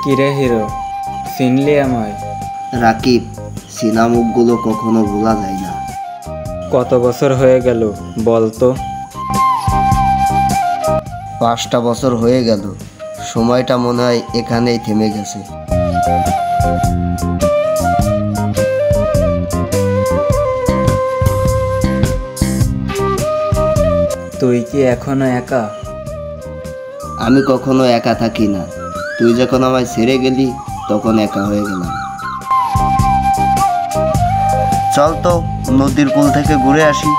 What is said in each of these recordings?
কিরে হিরো, চিনলি আমায়? রাকিব, সিনা মুখগুলো কখনো ভোলা যায় না। কত বছর হয়ে গেল বলতো? 5টা বছর হয়ে গেল। সময়টা মনে হয় এখানেই থেমে গেছে। তুই কি এখনো একা? আমি কখনো একা থাকি না। তুই যখন আমায় ছেড়ে গেলি তখন একা হয়ে গেলাম। চল তো নদীর কূল থেকে ঘুরে আসি।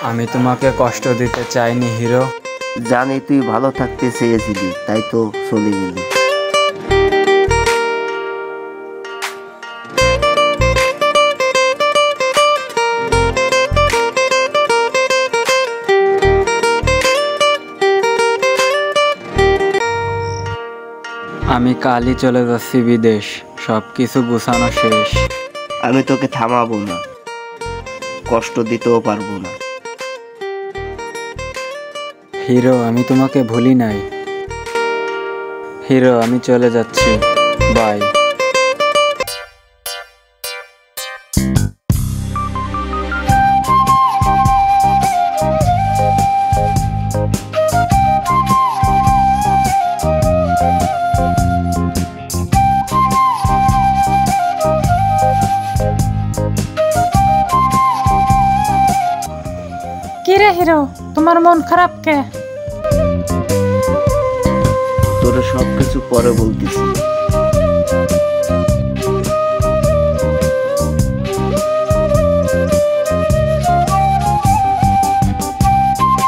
আমি তোমাকে কষ্ট দিতে চাইনি হিরো। জানি তুই ভালো থাকতে চেয়েছিলি, তাই তো চলে গেলি। আমি কালই চলে যাচ্ছি বিদেশ, সব কিছু গুছানো শেষ। আমি তোকে থামাবো না, কষ্ট দিতেও পারবো না। হিরো, আমি তোমাকে ভুলি নাই। হিরো, আমি চলে যাচ্ছি, বাই। কিরে হিরো, তোমার মন খারাপ কে? তোরা সবকিছু পরে বলতেছি।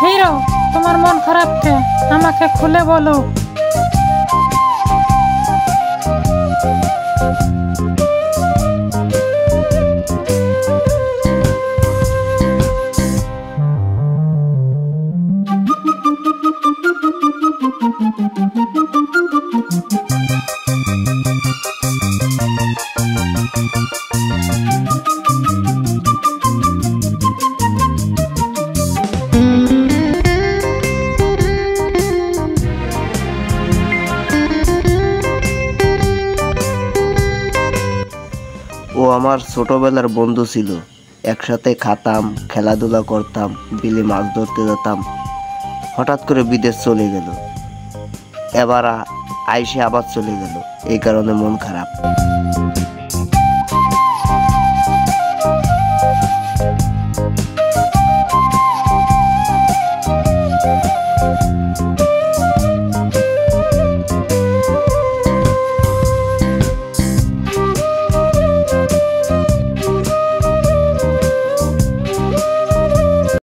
হিরো, তোমার মন খারাপ কে? আমাকে খুলে বলো। ও আমার ছোটবেলার বন্ধু ছিল। একসাথে খাতাম, খেলাধুলা করতাম, বিলে মাছ ধরতে যেতাম। হঠাৎ করে বিদেশ চলে গেল। এবার আইসে আবার চলে গেল। এই কারণে মন খারাপ।